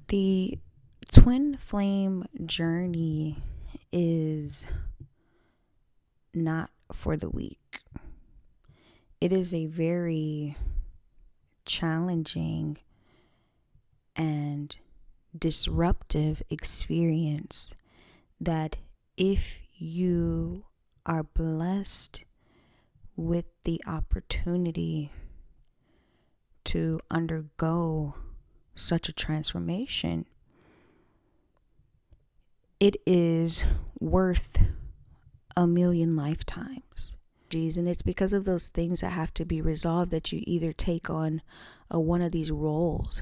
The twin flame journey is not for the weak. It is a very challenging and disruptive experience that, if you are blessed with the opportunity to undergo such a transformation, it is worth a million lifetimes. And it's because of those things that have to be resolved that you either take on one of these roles.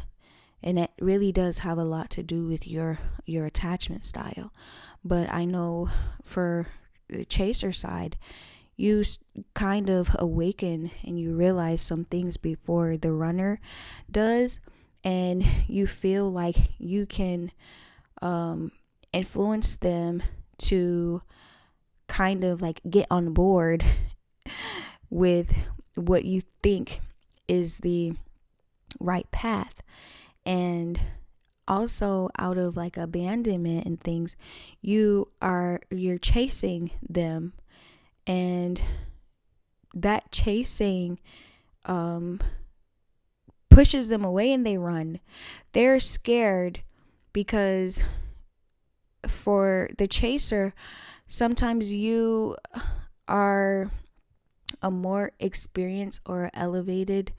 And it really does have a lot to do with your attachment style. But I know for the chaser side, you kind of awaken and you realize some things before the runner does. And you feel like you can influence them to kind of like get on board with what you think is the right path. And also, out of like abandonment and things, you're chasing them, and that chasing pushes them away and they run. They're scared because for the chaser, sometimes you are a more experienced or elevated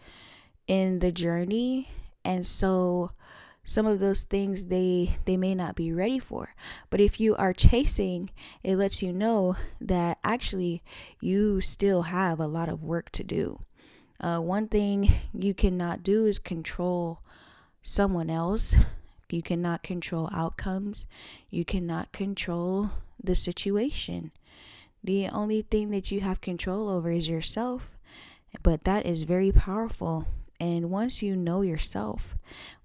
in the journey, and so some of those things they may not be ready for. But if you are chasing, it lets you know that actually you still have a lot of work to do. One thing you cannot do is control someone else. You cannot control outcomes. You cannot control the situation. The only thing that you have control over is yourself. But that is very powerful. And once you know yourself,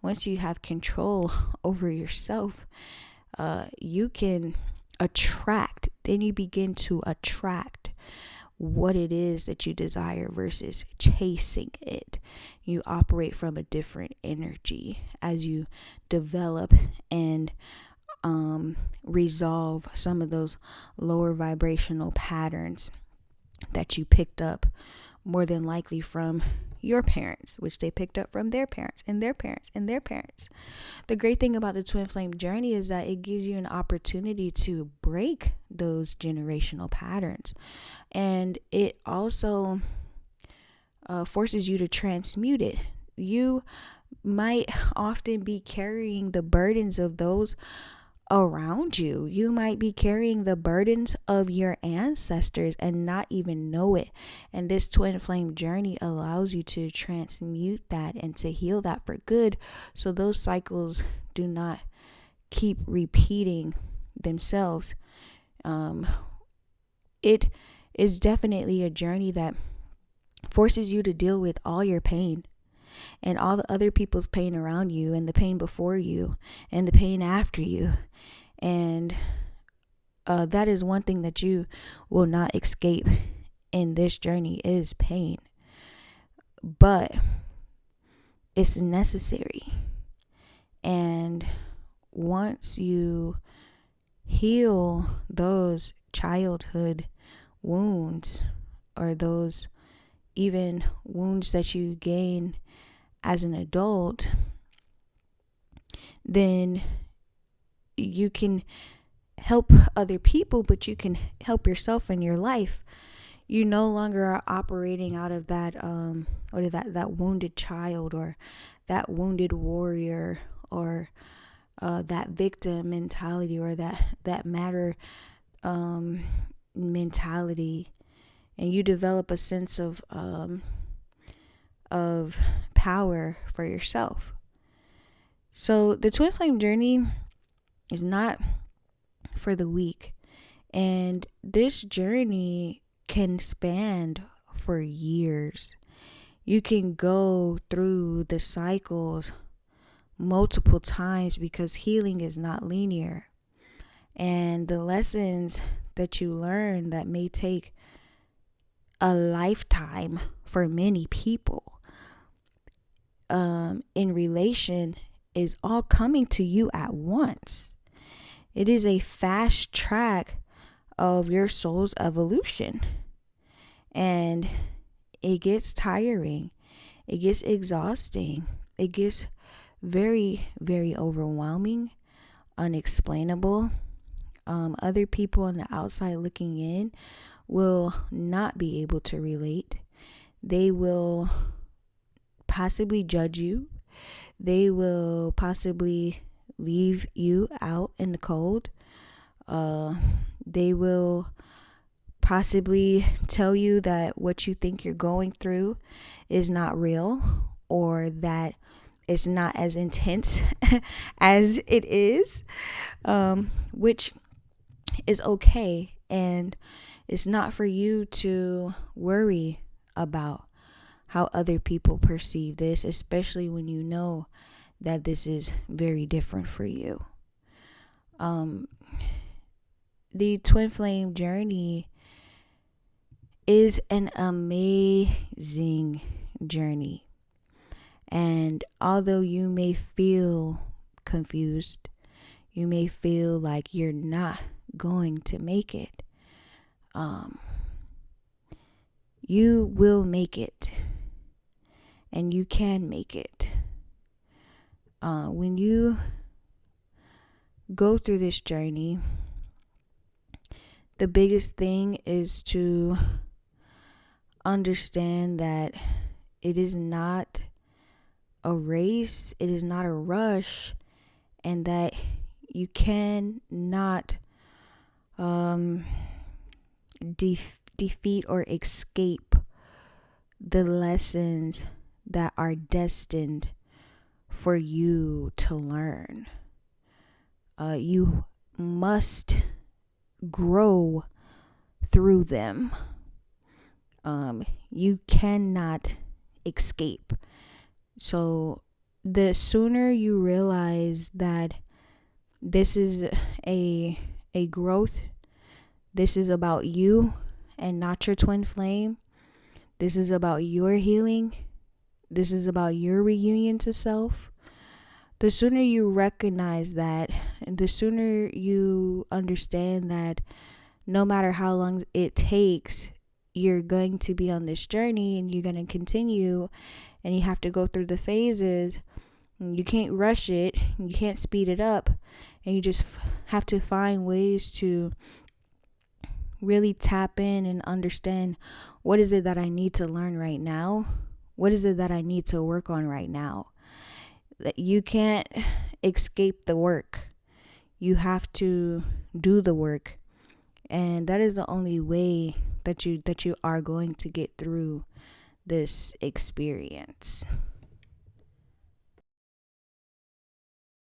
once you have control over yourself, you can attract. Then you begin to attract what it is that you desire versus chasing it. You operate from a different energy as you develop and resolve some of those lower vibrational patterns that you picked up more than likely from your parents, which they picked up from their parents and their parents and their parents. The great thing about the twin flame journey is that it gives you an opportunity to break those generational patterns. And it also forces you to transmute it. You might often be carrying the burdens of those around you. You might be carrying the burdens of your ancestors and not even know it. And this twin flame journey allows you to transmute that and to heal that for good, so those cycles do not keep repeating themselves. It is definitely a journey that forces you to deal with all your pain and all the other people's pain around you, and the pain before you and the pain after you. And that is one thing that you will not escape in this journey, is pain. But it's necessary. And once you heal those childhood wounds, or those even wounds that you gain as an adult, then you can help other people, but you can help yourself in your life. You no longer are operating out of that or that wounded child, or that wounded warrior, or that victim mentality, or that matter mentality. And you develop a sense of power for yourself. So the twin flame journey is not for the weak. And this journey can span for years. You can go through the cycles multiple times, because healing is not linear. And the lessons that you learn that may take a lifetime for many people in relation is all coming to you at once. It is a fast track of your soul's evolution. And it gets tiring. It gets exhausting. It gets very, very overwhelming, unexplainable. Other people on the outside looking in will not be able to relate. They will possibly judge you. They will possibly leave you out in the cold. They will possibly tell you that what you think you're going through is not real, or that it's not as intense as it is, which is okay. And it's not for you to worry about how other people perceive this, especially when you know that this is very different for you. The twin flame journey is an amazing journey. And although you may feel confused, you may feel like you're not going to make it, you will make it. And you can make it. When you go through this journey, the biggest thing is to understand that it is not a race, it is not a rush, and that you cannot defeat or escape the lessons that are destined for you to learn. You must grow through them. You cannot escape. So the sooner you realize that this is a growth, this is about you and not your twin flame, this is about your healing, this is about your reunion to self, the sooner you recognize that, and the sooner you understand that no matter how long it takes, you're going to be on this journey and you're going to continue, and you have to go through the phases. You can't rush it, you can't speed it up, and you just have to find ways to really tap in and understand, what is it that I need to learn right now? What is it that I need to work on right now? You can't escape the work. You have to do the work. And that is the only way that you are going to get through this experience.